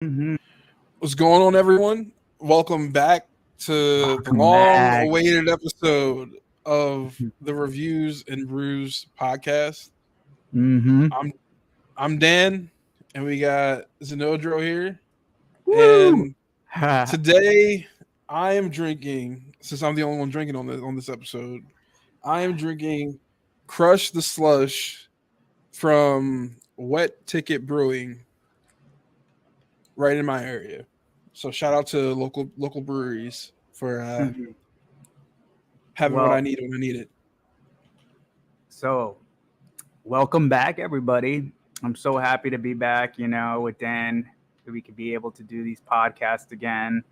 Mhm. What's going on, everyone? Welcome back to the Welcome back. long-awaited episode of the Reviews and Brews podcast. Mhm. I'm I'm Dan, and we got Zenodro here. Woo! And Ha. today, I am drinking. Since I'm the only one drinking on this episode, I am drinking Crush the Slush from Wet Ticket Brewing, right in my area. So shout out to local breweries for Mhm. having what I Well, need when I need it. so welcome back, everybody. I'm so happy to be back, with Dan, that we could be able to do these podcasts again.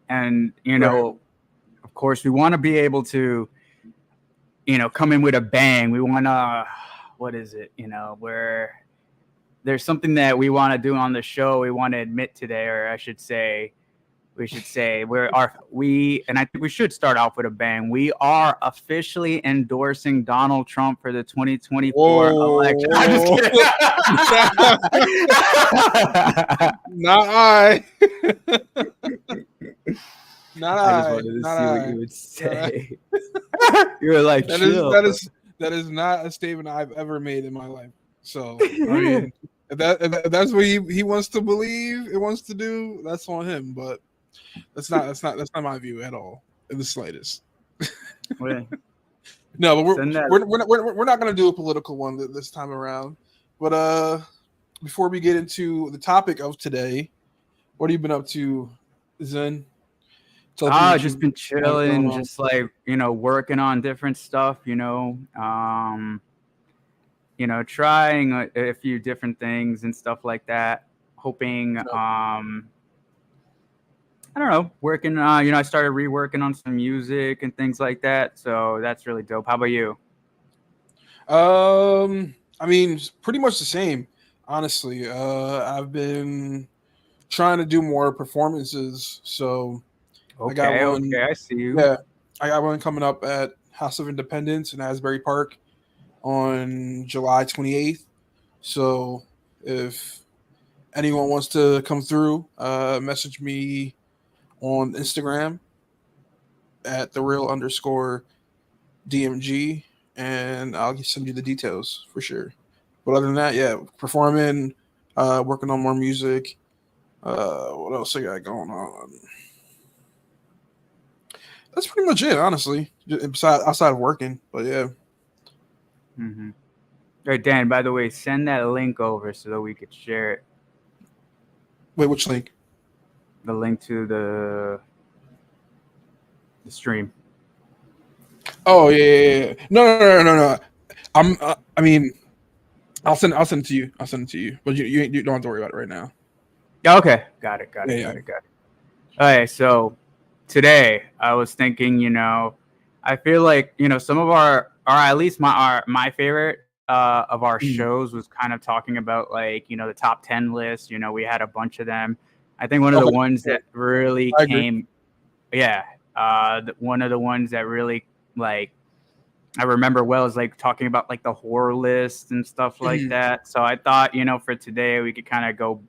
And, Right. of course, we want to be able to, come in with a bang. We want to, what is it, where there's something that we want to do on the show, we want to admit today, or I should say, we should say and I think we should start off with a bang. We are officially endorsing Donald Trump for the 2024 election. I'm just Whoa. kidding. Not I. Not I just I. wanted to Not see what I. you would Not I. say. You were like, That is chill. that is that is not a statement I've ever made in my life. So I mean, if that's what he wants to believe, it wants to do, that's on him. But that's not my view at all, in the slightest. Well, No, but send that. we're not going to do a political one this time around. But before we get into the topic of today, what have you been up to, Zen? Tell the people what Just you been have going chilling, on. just like, working on different stuff, trying a few different things and stuff like that. Hoping, I don't know, working. I started reworking on some music and things like that. So that's really dope. How about you? I mean, pretty much the same. Honestly, I've been trying to do more performances. So I got Okay, one. okay, I see you. Yeah, I got one coming up at House of Independence in Asbury Park on July 28th. So if anyone wants to come through, message me on Instagram at the real underscore DMG, and I'll send you the details for sure. But other than that, yeah, performing, working on more music. What else I got going on? That's pretty much it, honestly. Outside of working, but yeah. Mm-hmm. Hey, Dan, by the way, send that link over so that we could share it. Wait, which link? The link to the stream. Oh yeah. No. I mean, I'll send it to you. I'll send it to you. But you don't have to worry about it right now. Yeah, okay, got it, got Yeah, it, yeah. got it, got it. Okay, so today I was thinking, I feel like some of or at least my favorite of our Mm, shows was kind of talking about like the top 10 list. We had a bunch of them. I think one of the okay, ones yeah, that really I agree. came, yeah, one of the ones that really like I remember well is like talking about like the horror list and stuff like Mm, that. So I thought for today we could kind of go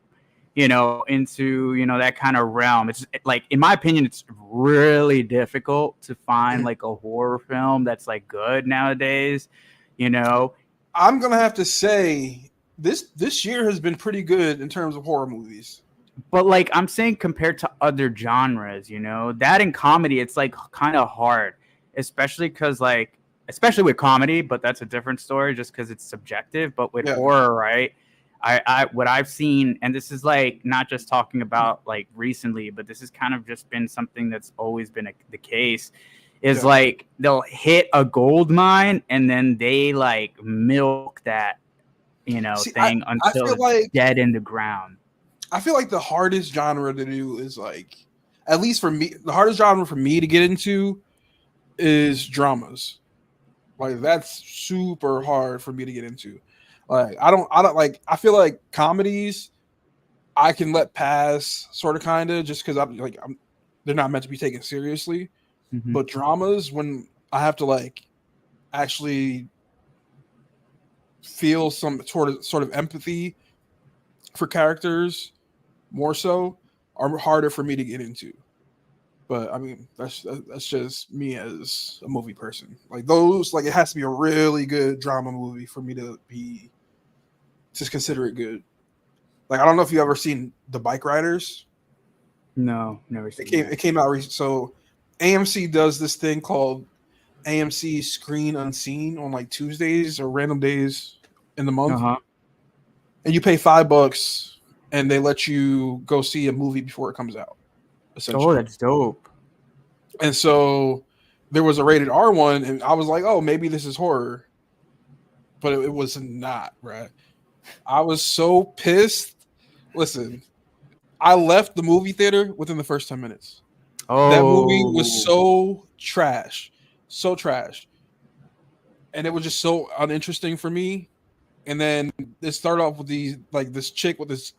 into that kind of realm. It's like, in my opinion, it's really difficult to find mm. like a horror film that's like good nowadays. You know, I'm gonna have to say this year has been pretty good in terms of horror movies. but like I'm saying, compared to other genres, that in comedy, it's like kind of hard, especially because like especially with comedy, but that's a different story just because it's subjective. But with Yeah. horror, right? I what I've seen, and this is like not just talking Mm, about like recently, but this has kind of just been something that's always been the case. Is yeah. like they'll hit a gold mine and then they like milk that See, thing I until feel it's like dead in the ground. the hardest genre to do is like, at least for me, the hardest genre for me to get into is dramas. Like that's super hard for me to get into. Like I don't like. I feel like comedies I can let pass, sort of, kind of, just because they're not meant to be taken seriously. Hmm. But dramas, when I have to like actually feel some sort of empathy for characters, more so are harder for me to get into. But I mean, that's just me as a movie person. Like those, like it has to be a really good drama movie for me to consider it good. Like I don't know if you ever seen The Bike Riders. No, never It seen came that. it came out so AMC does this thing called AMC Screen Unseen on like Tuesdays or random days in the month, Uh-huh. and you pay $5 and they let you go see a movie before it comes out, Oh, essentially. that's dope. And so there was a rated R one, and I was like, oh, maybe this is horror, but it was not, right? I was so pissed. Listen, I left the movie theater within the first 10 minutes. That movie was Oh, so trash, so trash, and it was just so uninteresting for me. And then it started off with these like this chick with this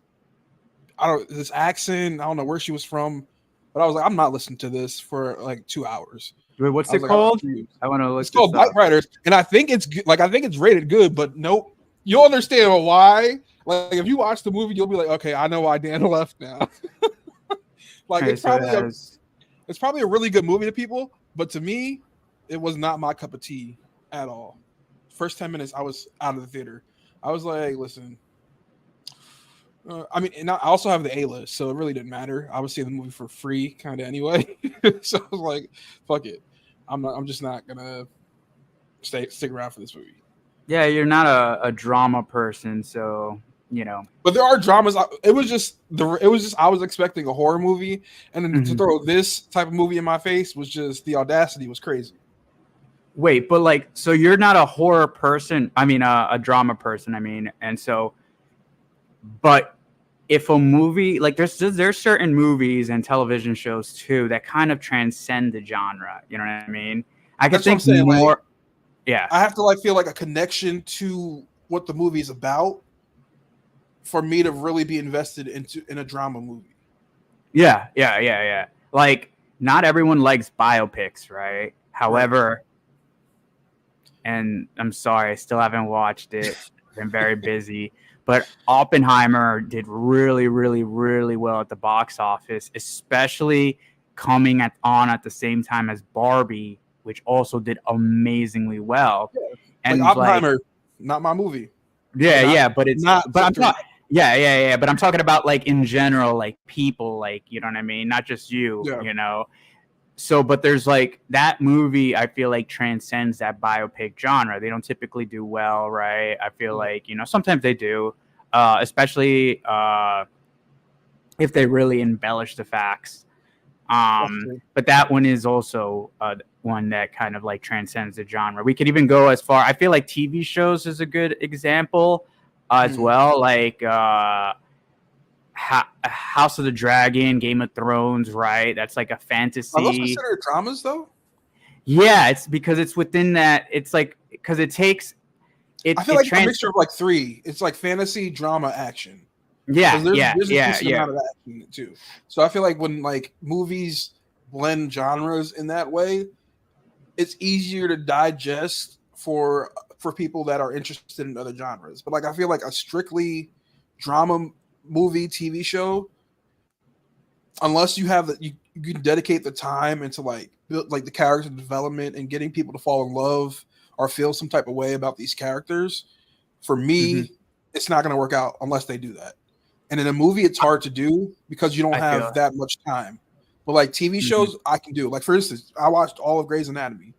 accent. I don't know where she was from, but I was like, I'm not listening to this for like 2 hours. wait, I what's was it like, I'm called? confused. I want to It's look this called Bike up. Riders, and I think it's good. Like I think it's rated good, but nope. You'll understand why. Like if you watch the movie, you'll be like, okay, I know why Dan left now. Like Okay, so it has. it's probably a really good movie to people, but to me, it was not my cup of tea at all. First 10 minutes, I was out of the theater. I was like, listen. I mean, and I also have the A list, so it really didn't matter. I was seeing the movie for free, kind of anyway. So I was like, "Fuck it, I'm just not gonna stick around for this movie." Yeah, you're not a drama person, so you know. But there are dramas. It was just I was expecting a horror movie, and then to Mhm. throw this type of movie in my face was just the audacity was crazy. Wait, but like, so you're not a horror person? I mean, a drama person. I mean, and so, but if a movie like there's certain movies and television shows too that kind of transcend the genre. You know what I mean? I could That's what I'm think saying. Like more. Yeah, I have to like feel like a connection to what the movie is about for me to really be invested in a drama movie. yeah. Like, not everyone likes biopics, right? Right. However, and I'm sorry, I still haven't watched it. Been very busy, but Oppenheimer did really, really, really well at the box office, especially coming at the same time as Barbie, which also did amazingly well. Yeah. Like And like, Oppenheimer, not my movie. Or yeah, not yeah, but not I'm for talking, yeah, but I'm talking about like in general, like people, like you know what I mean, not just you, yeah. you know. So, but there's like that movie, I feel like transcends that biopic genre. They don't typically do well, right? I feel Yeah. like, sometimes they do, especially if they really embellish the facts. That's true. But that one is also one that kind of like transcends the genre. We could even go as far, I feel like TV shows is a good example as Mhm. well. Like, House of the Dragon, Game of Thrones, right? That's like a Are those fantasy. considered dramas though? Yeah, it's because it's within that. It's like because it takes it. I feel It like it's a trans. mixture of like three. It's like fantasy, drama, action. Because Yeah, yeah, there's a yeah, decent yeah. amount of action in it too. So I feel like when like movies blend genres in that way, it's easier to digest for people that are interested in other genres. But like I feel like a strictly drama movie TV show, unless you have you can dedicate the time into like build, like the character development and getting people to fall in love or feel some type of way about these characters. For Hmm. me, it's not going to work out unless they do that. And in a movie, it's hard to do because you don't I feel. have that much time. But like TV Hmm. shows, I can do. Like for instance, I watched all of Grey's Anatomy.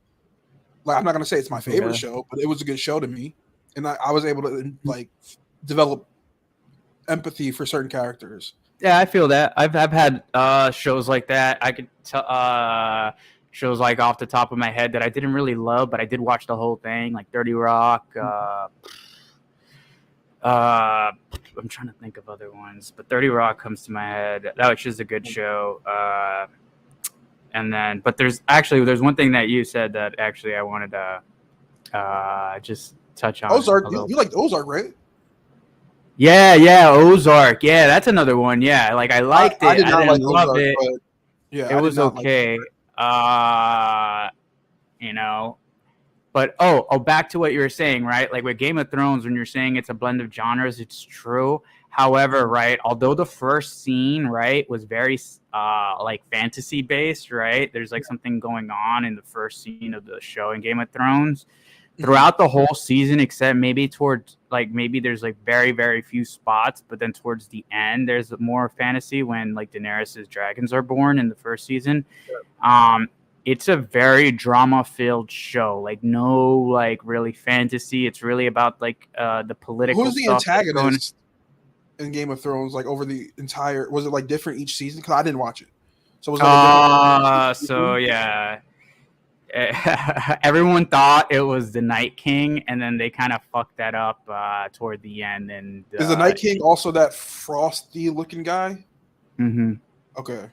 Like I'm not gonna say it's my favorite Yeah, show, but it was a good show to me, and I was able to like develop empathy for certain characters. yeah. I feel that. I've had shows like that. I could tell shows like off the top of my head that I didn't really love, but I did watch the whole thing, like 30 Rock. I'm trying to think of other ones, but 30 Rock comes to my head. That was just a good show. And then, but there's one thing that you said that actually I wanted to just touch on Ozark, a you, little you bit. like Ozark, right? Yeah, Ozark. Yeah, that's another one. Yeah, like I liked I it. did I not didn't like love Ozark, it. but yeah, It I did was not like. okay. Uh, you know, but back to what you were saying, right? Like with Game of Thrones, when you're saying it's a blend of genres, it's true. However, right, although the first scene, right, was very like fantasy based, right? There's like something going on in the first scene of the show in Game of Thrones. Throughout the whole season, except maybe towards like maybe there's like very very few spots, but then towards the end there's more fantasy when like Daenerys's dragons are born in the first season. It's a very drama filled show, like no like really fantasy. It's really about like the political Who's the stuff that's going. antagonist in Game of Thrones? Like over the entire, was it like different each season? Because I didn't watch it, so was it like different? So yeah. Everyone thought it was the Night King, and then they kind of fucked that up toward the end. And Is the Night King also that frosty looking guy? Mm-hmm. Okay.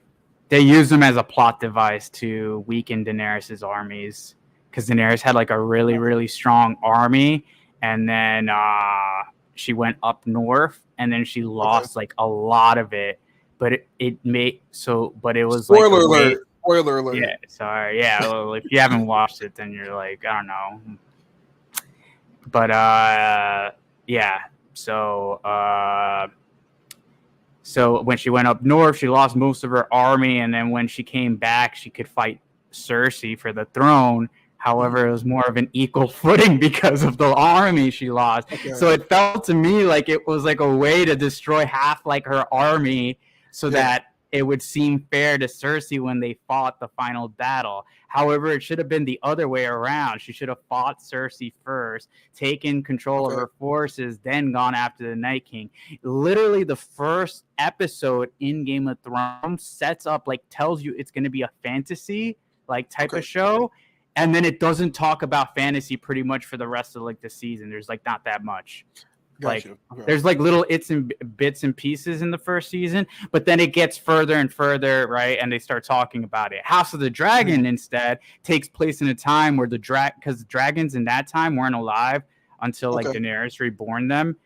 They used him as a plot device to weaken Daenerys' armies, because Daenerys had like a really really strong army, and then she went up north, and then she lost like a lot of it. But it made so, but it was Spoiler like alert. Spoiler alert. Yeah, sorry. Yeah, well, if you haven't watched it, then you're like, I don't know. But yeah. So when she went up north, she lost most of her army, and then when she came back, she could fight Cersei for the throne. However, it was more of an equal footing because of the army she lost. Okay. So it felt to me like it was like a way to destroy half like her army, so that it would seem fair to Cersei when they fought the final battle. However, it should have been the other way around. She should have fought Cersei first, taken control of her forces, then gone after the Night King. Literally, the first episode in Game of Thrones sets up, like, tells you it's going to be a fantasy, like, type of show. And then it doesn't talk about fantasy pretty much for the rest of, like, the season. There's, like, not that much. Like there's like little bits and pieces in the first season, but then it gets further and further, right? And they start talking about it. House of the Dragon instead takes place in a time where because dragons in that time weren't alive until like Daenerys reborn them.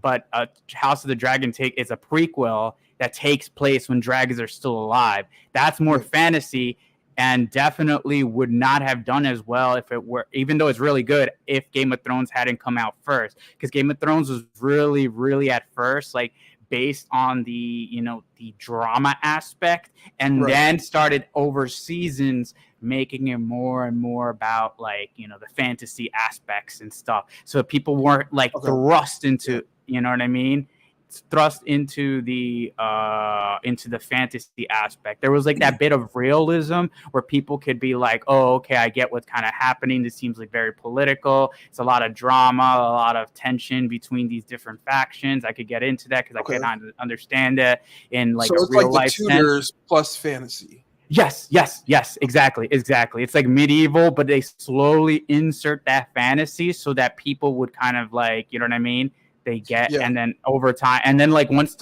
But House of the Dragon is a prequel that takes place when dragons are still alive. That's more fantasy. And definitely would not have done as well if it were, even though it's really good, if Game of Thrones hadn't come out first. Because Game of Thrones was really, really at first, like, based on the drama aspect, and then started over seasons making it more and more about, like, the fantasy aspects and stuff. So people weren't, like, thrust into, you know what I mean? Thrust into the fantasy aspect. There was like that bit of realism where people could be like, oh, okay, I get what's kind of happening. This seems like very political. It's a lot of drama, a lot of tension between these different factions. I could get into that because I can't understand it in like a real life sense. So it's like the Tudors plus fantasy. Yes, exactly. It's like medieval, but they slowly insert that fantasy so that people would kind of like, you know what I mean? They get, and then over time, and then like once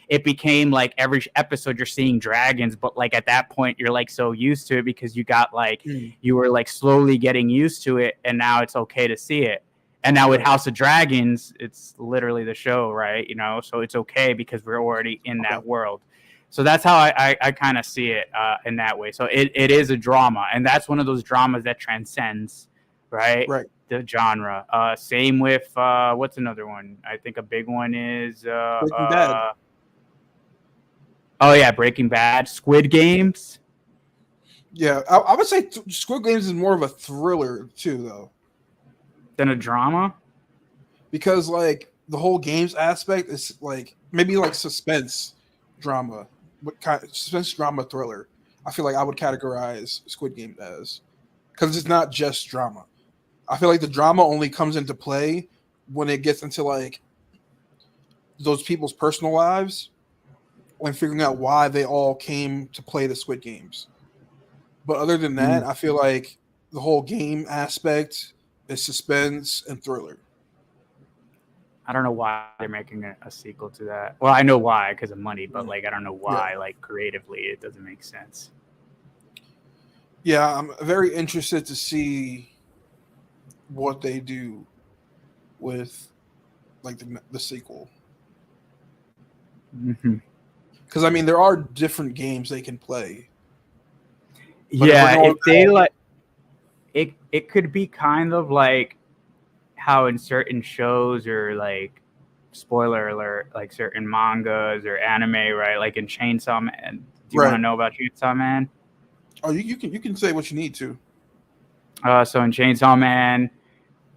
it became like every episode you're seeing dragons, but like at that point you're like so used to it because you got like you were like slowly getting used to it, and now it's okay to see it. And now with House of Dragons, it's literally the show, right? So it's okay because we're already in that world. So that's how I kind of see it in that way. So it is a drama, and that's one of those dramas that transcends, right? The genre. Same with what's another one? I think a big one is Breaking Bad. Oh yeah, Breaking Bad. Squid Games. Yeah, I would say Squid Games is more of a thriller too, though, than a drama. Because like the whole games aspect is like maybe like suspense drama, what kind of suspense drama thriller. I feel like I would categorize Squid Game as, because it's not just drama. I feel like the drama only comes into play when it gets into like those people's personal lives and figuring out why they all came to play the Squid Games. But other than that, I feel like the whole game aspect is suspense and thriller. I don't know why they're making a sequel to that. Well, I know why, because of money, but like I don't know why. Like creatively, it doesn't make sense. Yeah, I'm very interested to see what they do with like the sequel. Because I mean, there are different games they can play. Yeah, if they like it could be kind of like how in certain shows or like spoiler alert, like certain mangas or anime, right? Like in Chainsaw Man. Do you want to Right. know about Chainsaw Man? Oh, you can say what you need to. So in Chainsaw Man,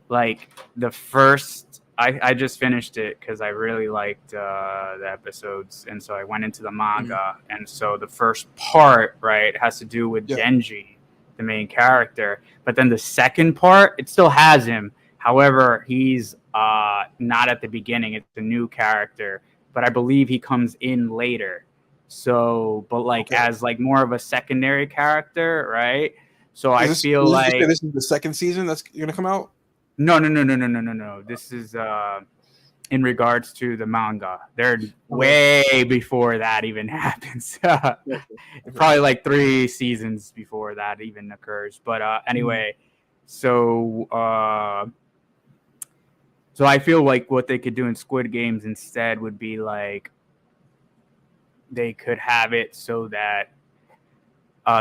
like the first, I just finished it because I really liked the episodes, and so I went into the manga, and so the first part, right, has to do with Yeah. Denji, the main character, but then the second part, it still has him. However, he's not at the beginning; it's a new character, but I believe he comes in later. So, but like Okay. as like more of a secondary character, right? So I Is feel like this is the second season that's gonna come out? no. This is in regards to the manga. They're Okay. way before that even happens. Okay. Probably like 3 seasons before that even occurs. But anyway, so so I feel like what they could do in Squid Games instead would be like they could have it so that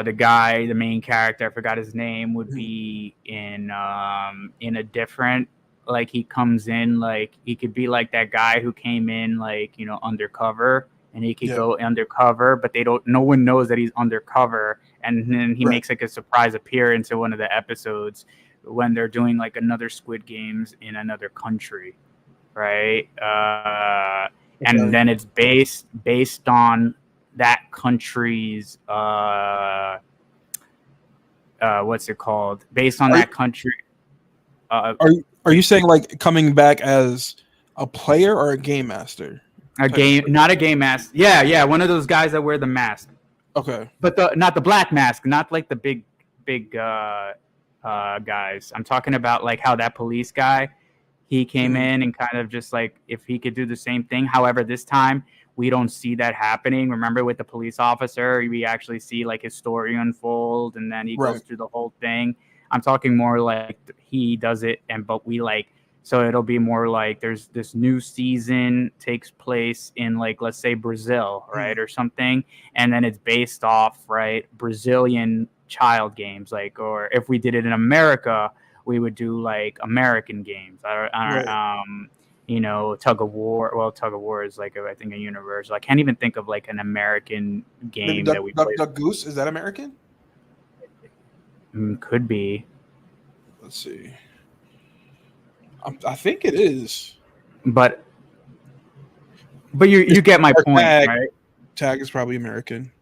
the guy, the main character, I forgot his name, would be in a different, like he comes in, like he could be like that guy who came in like, you know, undercover, and he could Yeah. go undercover, but no one knows that he's undercover, and then he Right. makes like a surprise appearance in one of the episodes when they're doing like another Squid Games in another country, right? And then it's based on that country's what's it called? Based on that country. Are you saying like coming back as a player or a game master? A game, not a game mask. Yeah, one of those guys that wear the mask. Okay. But not the black mask, not like the big guys. I'm talking about like how that police guy, he came in and kind of just like if he could do the same thing. However, this time we don't see that happening. Remember with the police officer, we actually see like his story unfold, and then he goes through the whole thing. I'm talking more like he does it, but we like, so it'll be more like there's this new season takes place in like, let's say Brazil, right, or something, and then it's based off, right, Brazilian child games, like, or if we did it in America, we would do like American games. You know, tug of war. Well, tug of war is like I think a universal. I can't even think of like an American game that we play. Duck Goose, is that American? Could be. Let's see. I think it is. But you get my point, right? Tag is probably American.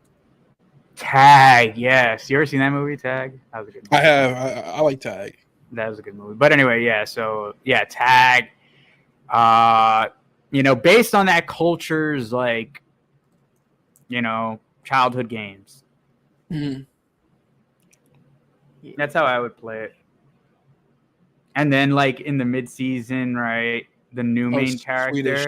Tag, yes. You ever seen that movie, Tag? That was a good movie. I have. I like Tag. That was a good movie. But anyway, yeah. So yeah, Tag. You know, based on that culture's like, you know, childhood games. Mm-hmm. That's how I would play it. And then like in the mid-season, right, the new main character. Swedish.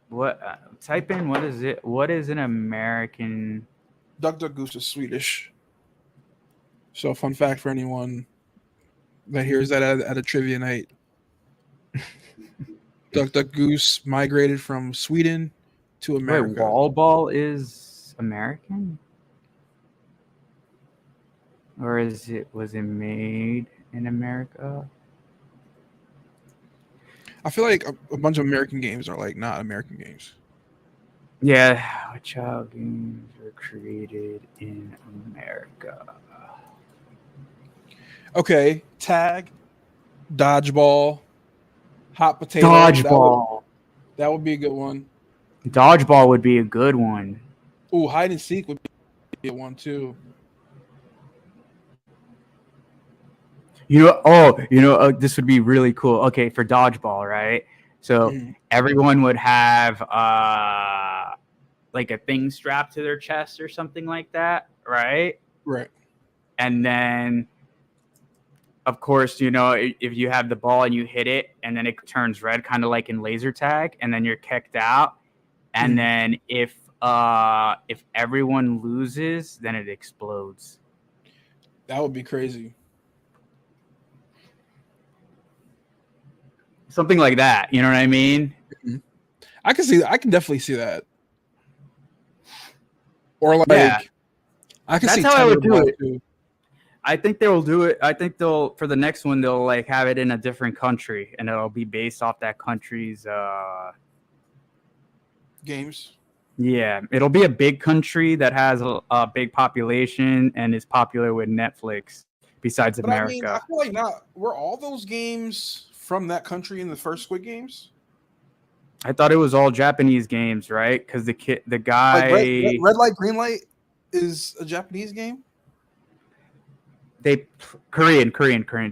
What type in what is it? What is an American? Duck Goose is Swedish. So fun fact for anyone that hears that at a trivia night. Duck Goose migrated from Sweden to America. Wait, Wall Ball is American? Or was it made in America? I feel like a bunch of American games are like not American games. Yeah, child games were created in America. Okay, Tag, Dodgeball, Hot Potato. Dodgeball. That would be a good one. Dodgeball would be a good one. Ooh, Hide and Seek would be a one too. This would be really cool. Okay, for Dodgeball, right? So everyone would have like a thing strapped to their chest or something like that, right? Right. And then, of course, you know, if you have the ball and you hit it and then it turns red, kind of like in laser tag, and then you're kicked out. And then if everyone loses, then it explodes. That would be crazy. Something like that, you know what I mean? I can definitely see that. Or like, yeah. I can That's see how I would do it. Too. I think they'll do it. I think they'll for the next one they'll like have it in a different country, and it'll be based off that country's. Games. Yeah, it'll be a big country that has a big population and is popular with Netflix. Besides But I mean, I America, feel like not were all those games from that country in the first Squid Games? I thought it was all Japanese games, right? Because the Like guy, Red Light, Green Light is a Japanese game. they Korean.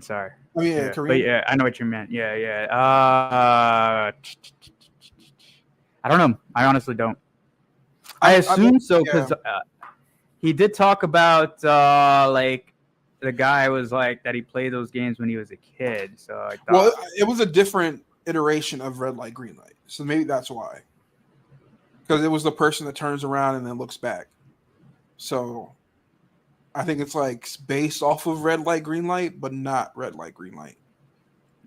Sorry. I mean, Yeah, but Korean. yeah, I know what you meant. Yeah, yeah. I don't know. I honestly don't. I assume so Yeah. because he did talk about like the guy was like that he played those games when he was a kid. So I thought, Well, it was a different iteration of Red Light, Green Light, so maybe that's why. Because it was the person that turns around and then looks back. So I think it's like based off of Red Light, Green Light, but not Red Light, Green Light.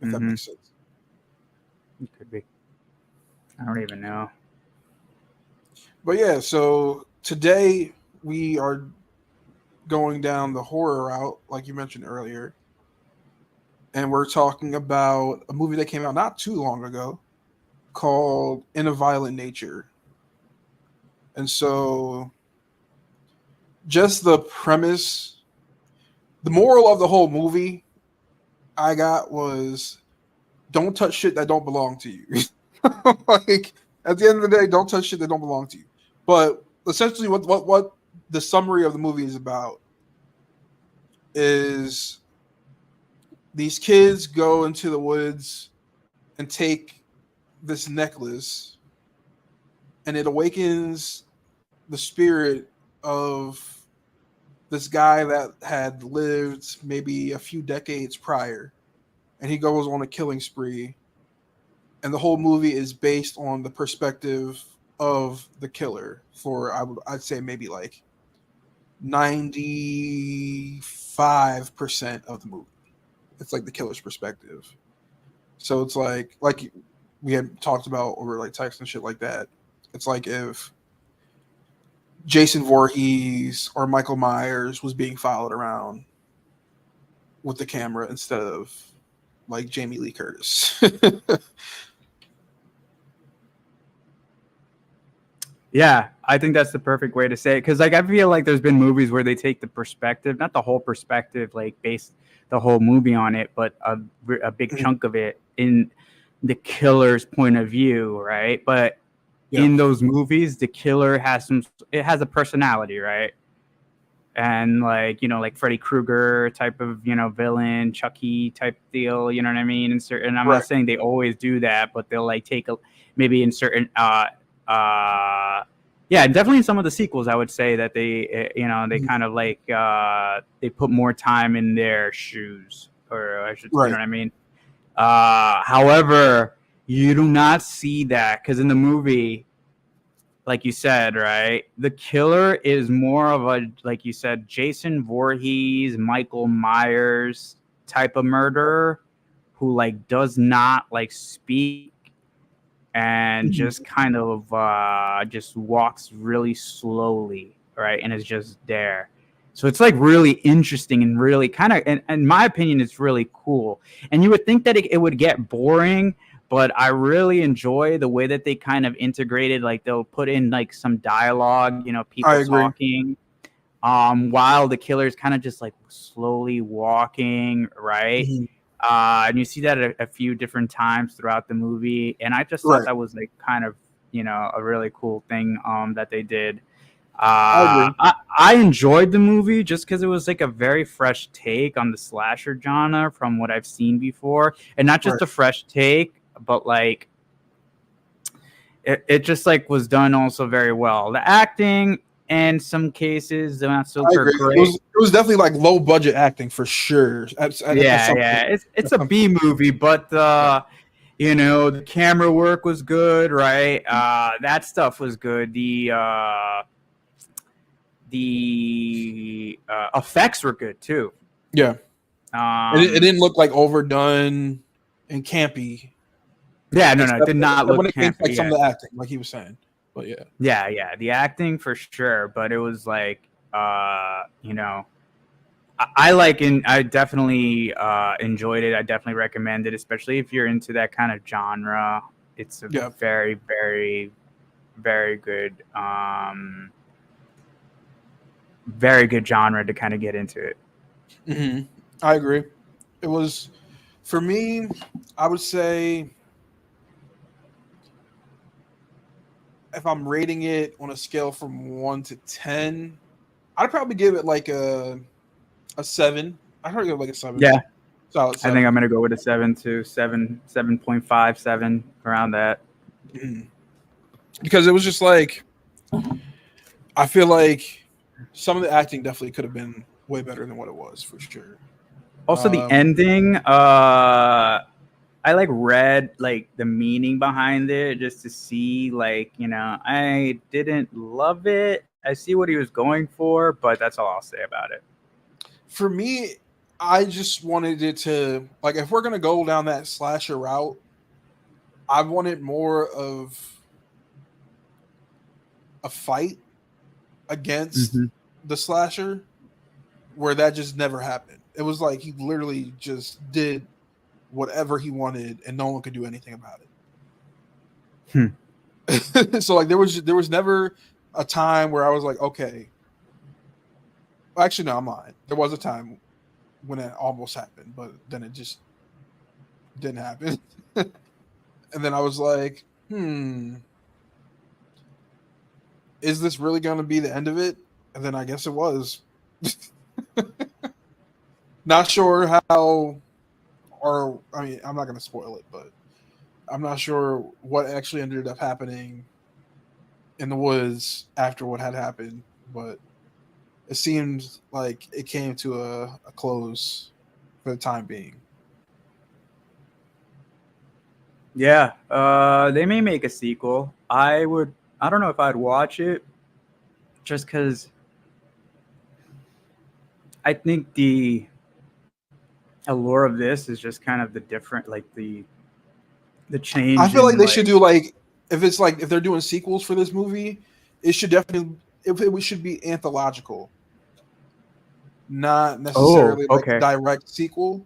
If that makes sense. it could be. I don't even know. But yeah, so today we are going down the horror route, like you mentioned earlier. And we're talking about a movie that came out not too long ago called In a Violent Nature. And so just the premise, the moral of the whole movie I got was don't touch shit that don't belong to you. Like at the end of the day, don't touch shit that don't belong to you. But essentially what the summary of the movie is about is these kids go into the woods and take this necklace, and it awakens the spirit of this guy that had lived maybe a few decades prior, and he goes on a killing spree, and the whole movie is based on the perspective of the killer for I'd say maybe like 95% of the movie. It's like the killer's perspective. So it's like we had talked about over like text and shit like that. It's like if Jason Voorhees or Michael Myers was being followed around with the camera instead of like Jamie Lee Curtis. Yeah, I think that's the perfect way to say it because like I feel like there's been movies where they take the perspective, not the whole perspective, like base the whole movie on it, but a big chunk of it in the killer's point of view, right? But in those movies, the killer has it has a personality, right? And like like Freddy Krueger type of villain, Chucky type deal, you know what I mean? And I'm not saying they always do that, but they'll like take maybe in certain yeah, definitely in some of the sequels, I would say that they they kind of like they put more time in their shoes, or I should, you know what I mean? However, you do not see that because in the movie, like you said, right, the killer is more of a, like you said, Jason Voorhees, Michael Myers type of murderer who like does not like speak and just kind of just walks really slowly, right, and is just there. So it's like really interesting and really kind of, in my opinion, it's really cool. And you would think that it would get boring, but I really enjoy the way that they kind of integrated, like they'll put in like some dialogue, people talking, while the killer's kind of just like slowly walking, right? And you see that a few different times throughout the movie, and I just thought that was like kind of a really cool thing that they did. I enjoyed the movie just because it was like a very fresh take on the slasher genre from what I've seen before, and not just a fresh take, but like it just like was done also very well. The acting in some cases they're not super great. It was definitely like low budget acting for sure. Yeah. It's a B movie, but the camera work was good, right? That stuff was good. The effects were good too. Yeah. It didn't look like overdone and campy. Yeah, no, it did not look when it came campy. To, like some of the acting, like he was saying. But yeah, the acting for sure. But it was like, I definitely enjoyed it. I definitely recommend it, especially if you're into that kind of genre. It's a Yeah. very, very, very good genre to kind of get into it. Hmm. I agree. It was, for me, I would say, if I'm rating it on a scale from 1 to 10, I'd probably give it like a 7. I'd probably give it like a 7. Yeah, Solid I think I'm 7. gonna go with a 7.5, 7 around that. Mhm. Because it was just like, I feel like some of the acting definitely could have been way better than what it was, for sure. Also, the Um, ending, I like read like the meaning behind it just to see like, I didn't love it. I see what he was going for, but that's all I'll say about it. for me, I just wanted it to, like, if we're gonna go down that slasher route, I wanted more of a fight against Hmm. the slasher, where that just never happened. It was like he literally just did whatever he wanted, and no one could do anything about Hmm. it. So like there was never a time where I was like, okay, actually no, I'm lying. There was a time when it almost happened, but then it just didn't happen. And then I was like, is this really going to be the end of it? And then I guess it was. Not sure how, or I mean, I'm not going to spoil it, but I'm not sure what actually ended up happening in the woods after what had happened, but it seemed like it came to a close for the time being. Yeah, they may make a sequel. I don't know if I'd watch it just because I think the allure of this is just kind of the different, like the I change feel like in they should like. do, like if they're doing sequels for this movie, it should definitely, if it should be anthological, not Oh, necessarily like a okay. direct sequel,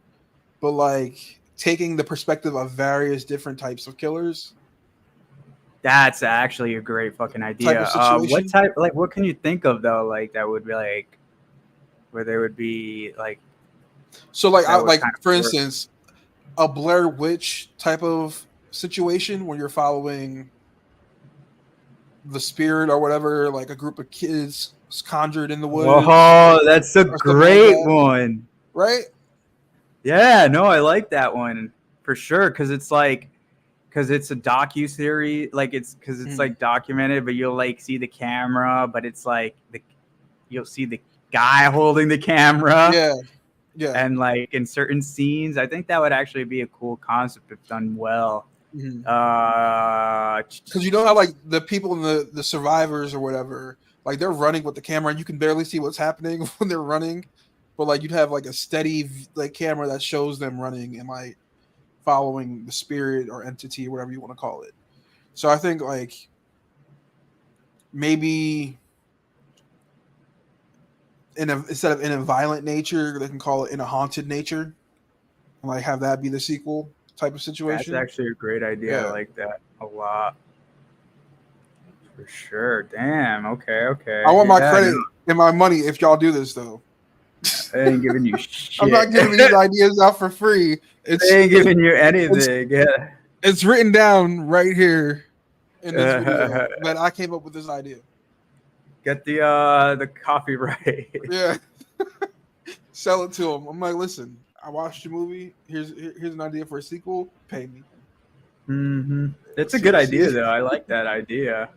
but like taking the perspective of various different types of killers That's actually a great fucking type idea. of What situation. type, like, what can you think of though? Like, that would be like, where there would be like, So like that would like kind for of work. instance, a Blair Witch type of situation where you're following the spirit or whatever, like a group of kids conjured in the woods Oh, that's a or something like great that, one. right? Yeah, no, I like that one for sure because it's a docu series, like because it's Mm. like documented, but you'll like see the camera, but it's like you'll see the guy holding the camera, Yeah, yeah. and like in certain scenes, I think that would actually be a cool concept if done well. Mm-hmm. Uh, Because you know how like the people in the survivors or whatever, like they're running with the camera and you can barely see what's happening when they're running, but like you'd have like a steady like camera that shows them running and like following the spirit or entity, whatever you want to call it. So I think like maybe instead of in a violent nature, they can call it in a haunted nature, and like have that be the sequel type of that's situation. actually a great idea. I Yeah, like that a lot for sure. Damn. Okay. I Okay. want my Yeah. No, credit and my money if y'all do this though. I ain't giving you I'm shit. not giving these ideas out for free. I It's ain't it's giving you it's anything. Yeah. it's written down right here in this video that I came up with this idea. Get the copyright. Yeah, sell it to them. I'm like, listen, I watched your movie. Here's an idea for a sequel. Pay me. Hmm. It's a See, good idea see, though. I like that idea.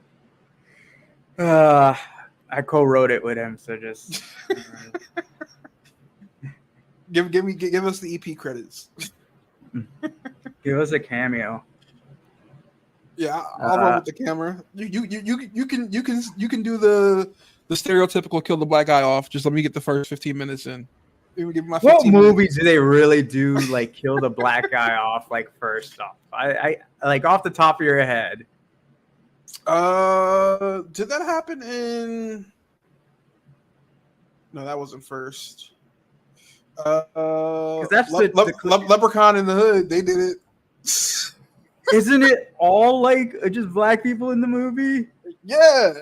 Uh, I co-wrote it with him, so just give us the EP credits. give us a cameo. Yeah, I'll run Uh, with the camera. You can do the stereotypical kill the black guy off. Just let me get the first 15 minutes in. Give me my what 15 minutes. movies do they really do like kill the black guy off like first off? I like off the top of your head. Did that happen in? No, that wasn't first. Because that's the Leprechaun in the Hood. They did it. Isn't it all like just black people in the movie? Yeah.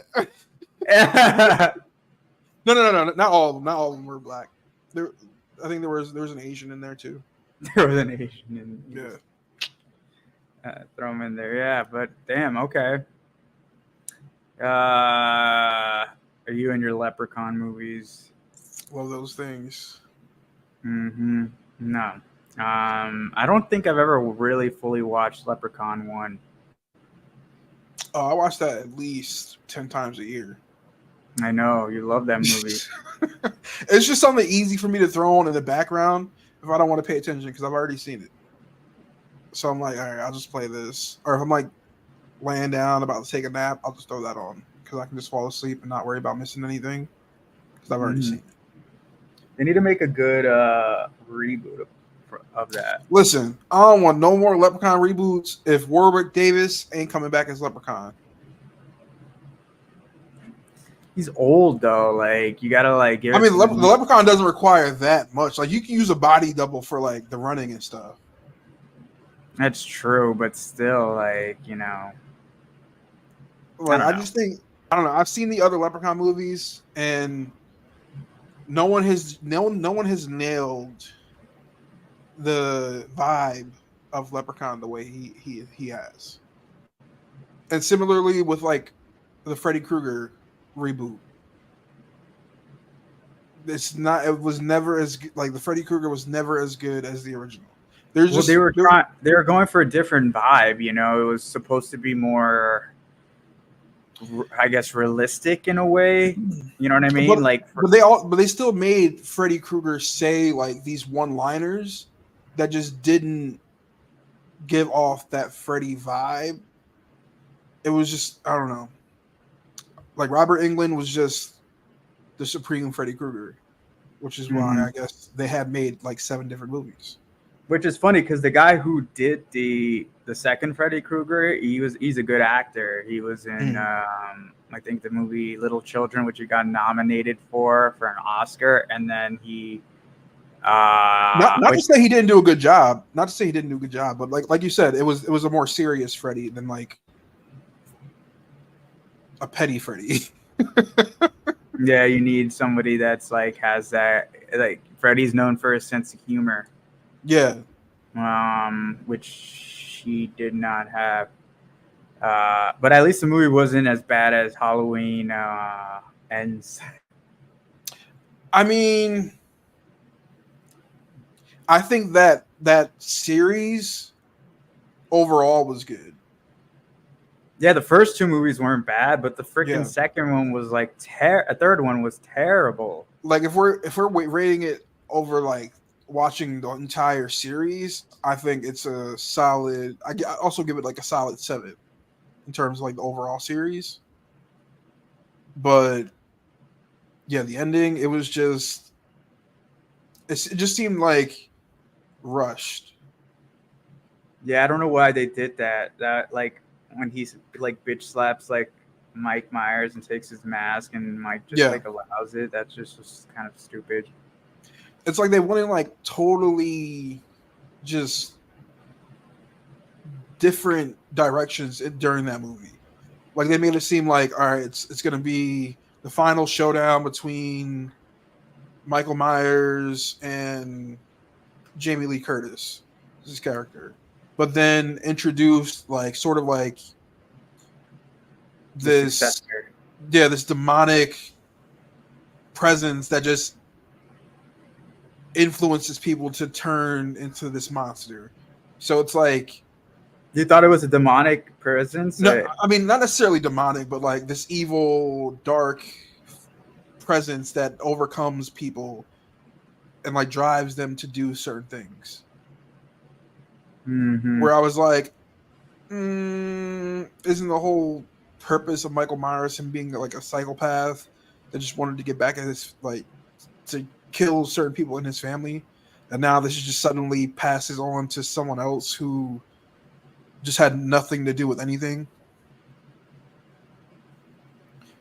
There No. Not all of them. Not all of them were black. I think there was an Asian in there too. was an Asian in. Yeah. Throw them in there, yeah. But damn, okay. Are you in your Leprechaun movies? Love those things. Mm-hmm. No. I don't think I've ever really fully watched Leprechaun 1. Oh, I watch that at least 10 times a year. I know you love that movie. It's just something easy for me to throw on in the background if I don't want to pay attention because I've already seen it. So I'm like, all right, I'll just play this. Or if I'm like laying down about to take a nap, I'll just throw that on because I can just fall asleep and not worry about missing anything because I've already seen it. They need to make a good reboot of that. Listen, I don't want no more Leprechaun reboots if Warwick Davis ain't coming back as Leprechaun. He's old though. Like you gotta like give. I mean, the Leprechaun doesn't require that much. Like you can use a body double for like the running and stuff. That's true, but still, like Like I just think I don't know. I've seen the other Leprechaun movies, and no one has nailed the vibe of Leprechaun the way he has. And similarly with like the Freddy Krueger reboot. It was never as like the Freddy Krueger was never as good as the original. They were going for a different vibe, It was supposed to be more, I guess, realistic in a way. You know what I mean? But they still made Freddy Krueger say like these one-liners that just didn't give off that Freddy vibe. It was just I don't know. Like Robert Englund was just the supreme Freddy Krueger, which is why I guess they had made like 7 different movies. Which is funny because the guy who did the second Freddy Krueger, he's a good actor. He was in I think the movie Little Children, which he got nominated for an Oscar, and then he not to say he didn't do a good job. Not to say he didn't do a good job, but like you said, it was a more serious Freddy than like a petty Freddy. Yeah, you need somebody that's like has that like Freddy's known for his sense of humor. Yeah. Which he did not have. But at least the movie wasn't as bad as Halloween ends. I mean, I think that series overall was good. Yeah, the first 2 movies weren't bad, but the freaking second one was like a third one was terrible. Like if we're rating it over like watching the entire series, I think it's a solid. I also give it like a solid 7 in terms of like the overall series. But yeah, the ending it just seemed like rushed. Yeah, I don't know why they did that. That like when he's like bitch slaps like Mike Myers and takes his mask and Mike just like allows it. That's just kind of stupid. It's like they went in like totally just different directions during that movie. Like they made it seem like, all right, it's going to be the final showdown between Michael Myers and Jamie Lee Curtis, his character. But then introduced like sort of like this demonic presence that just influences people to turn into this monster. So it's like you thought it was a demonic presence? No, I mean not necessarily demonic, but like this evil, dark presence that overcomes people and like drives them to do certain things. Where I was like, isn't the whole purpose of Michael Myers him being like a psychopath that just wanted to get back at his like to kill certain people in his family, and now this just suddenly passes on to someone else who just had nothing to do with anything.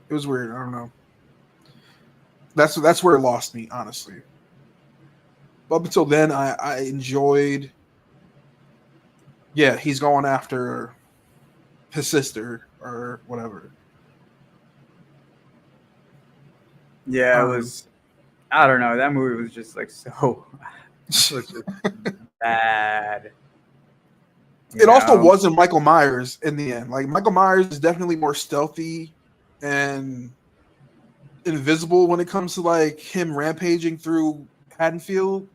It was weird. I don't know. That's where it lost me, honestly. Up until then, I enjoyed. Yeah, he's going after his sister or whatever. Yeah, it was. I don't know. That movie was just like so. It was just bad. It also wasn't Michael Myers in the end. Like Michael Myers is definitely more stealthy and invisible when it comes to like him rampaging through Haddonfield.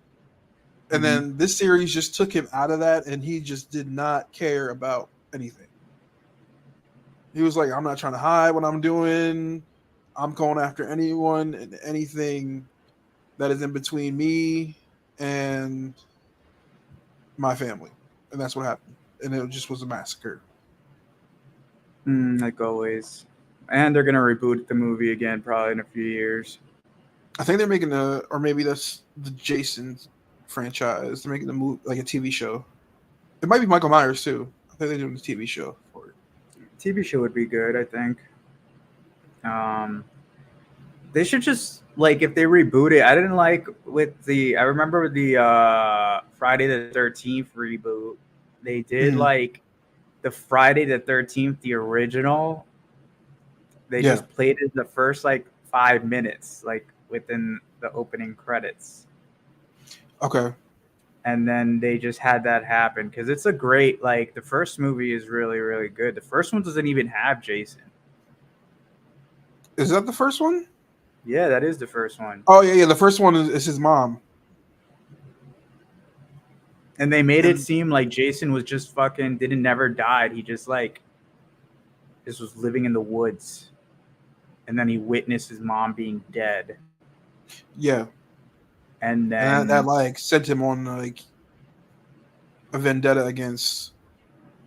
And then this series just took him out of that, and he just did not care about anything. He was like, I'm not trying to hide what I'm doing. I'm going after anyone and anything that is in between me and my family. And that's what happened. And it just was a massacre. Like always. And they're going to reboot the movie again probably in a few years. I think they're making or maybe that's the Jason franchise. They're making the movie, like a TV show. It might be Michael Myers too. I think they're doing a TV show for it. TV show would be good, I think. They should just like if they reboot it. I didn't like with the. I remember the Friday the 13th reboot. They did like the Friday the 13th, the original. They just played it the first like 5 minutes, like within the opening credits. Okay. And then they just had that happen because it's a great like the first movie is really really good. The first one doesn't even have Jason. Is that the first one? Yeah, that is the first one. Oh yeah. The first one is his mom. And they made it seem like Jason was just fucking never died. He just like just was living in the woods, and then he witnessed his mom being dead. Yeah. And then that like sent him on like a vendetta against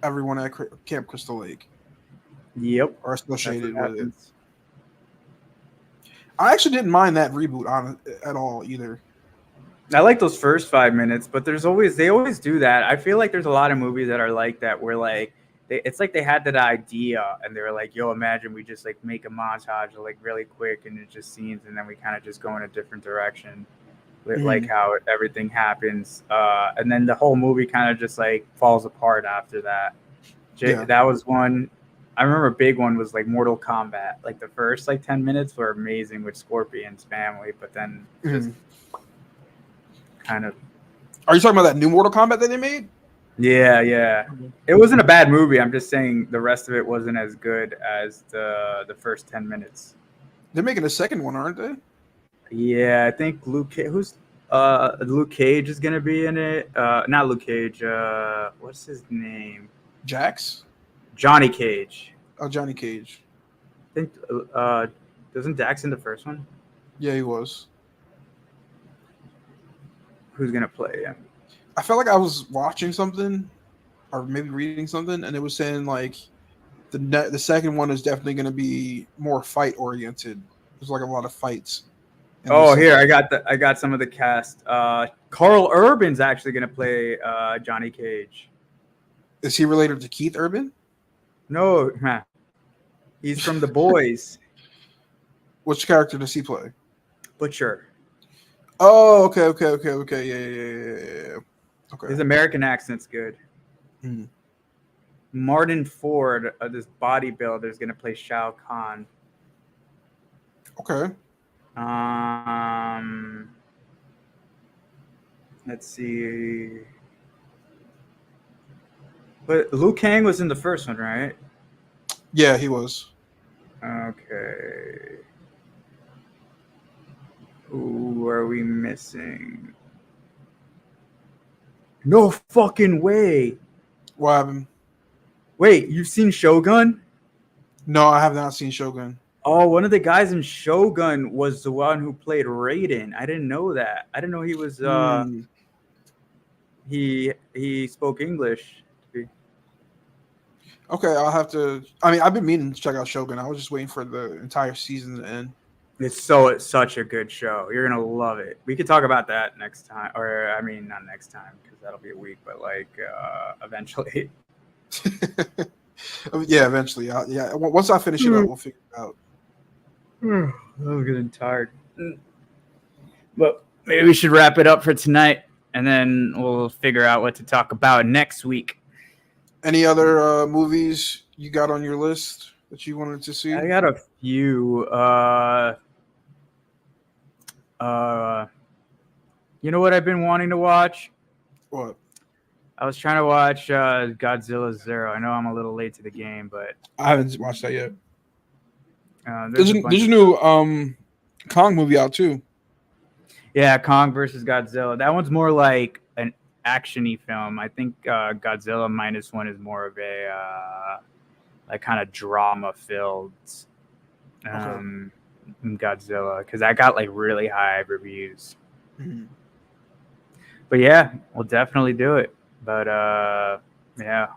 everyone at Camp Crystal Lake. Yep. Or associated with it. I actually didn't mind that reboot at all either. I like those first 5 minutes, but they always do that. I feel like there's a lot of movies that are like that where like it's like they had that idea and they were like, yo, imagine we just like make a montage like really quick and it's just scenes and then we kind of just go in a different direction. Like how everything happens, and then the whole movie kind of just like falls apart after that. That was one. I remember a big one was like Mortal Kombat. Like the first like 10 minutes were amazing with Scorpion's family, but then just kind of. Are you talking about that new Mortal Kombat that they made? Yeah. It wasn't a bad movie. I'm just saying the rest of it wasn't as good as the first 10 minutes. They're making a second one, aren't they? Yeah, I think Luke Cage is gonna be in it. Not Luke Cage. What's his name? Jax. Johnny Cage. Oh, Johnny Cage. I think. Wasn't Dax in the first one? Yeah, he was. Who's gonna play him? I felt like I was watching something, or maybe reading something, and it was saying like the second one is definitely going to be more fight oriented. There's like a lot of fights. Oh, here I got some of the cast. Carl Urban's actually going to play Johnny Cage. Is he related to Keith Urban? No, he's from The Boys. Which character does he play? Butcher. Oh, okay. Yeah. Okay. His American accent's good. Martin Ford, this bodybuilder, is going to play Shao Kahn. Okay. Let's see. But Liu Kang was in the first one, right? Yeah, he was. Okay. Who are we missing? No fucking way. What happened? Wait, you've seen Shogun? No, I have not seen Shogun. Oh, one of the guys in Shogun was the one who played Raiden. I didn't know that. I didn't know he was he spoke English. Okay, I'll have to. I mean, I've been meaning to check out Shogun. I was just waiting for the entire season to end. It's such a good show. You're gonna love it. We could talk about that next time, or I mean, not next time because that'll be a week, but like eventually. Yeah, eventually. Yeah, once I finish it up, we'll figure it out. I'm getting tired. But maybe we should wrap it up for tonight, and then we'll figure out what to talk about next week. Any other movies you got on your list that you wanted to see? I got a few. You know what I've been wanting to watch? What? I was trying to watch Godzilla Zero. I know I'm a little late to the game, but I haven't watched that yet. there's There's a new Kong movie out too. Yeah, Kong versus Godzilla. That one's more like an action-y film. I think Godzilla Minus One is more of a like kind of drama-filled Godzilla, because I got like really high reviews. Mm-hmm. But yeah, we'll definitely do it. But yeah,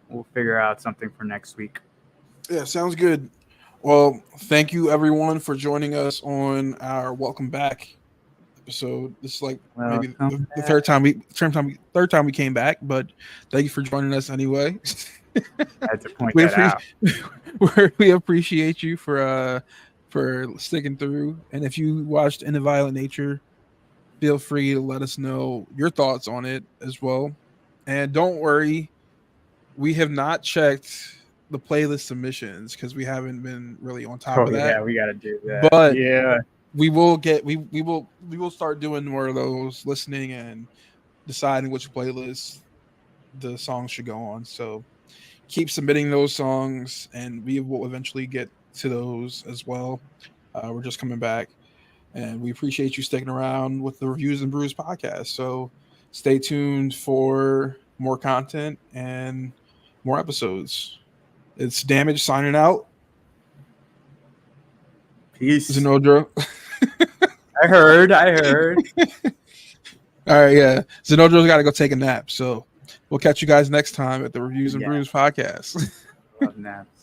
we'll figure out something for next week. Yeah, sounds good. Well, thank you everyone for joining us on our welcome back episode. This is like maybe the third time we came back, but thank you for joining us anyway. I had to point that out. We appreciate you for sticking through. And if you watched In a Violent Nature, feel free to let us know your thoughts on it as well. And don't worry, we have not checked the playlist submissions because we haven't been really on top of that. Yeah, we got to do that. But yeah, we will start doing more of those, listening and deciding which playlist the songs should go on. So keep submitting those songs, and we will eventually get to those as well. We're just coming back, and we appreciate you sticking around with the Reviews and Brews podcast. So stay tuned for more content and more episodes. It's Damage signing out. Peace. Zenodro. I heard. All right, yeah. Zenodro's got to go take a nap. So we'll catch you guys next time at the Reviews and Brews podcast. Love naps.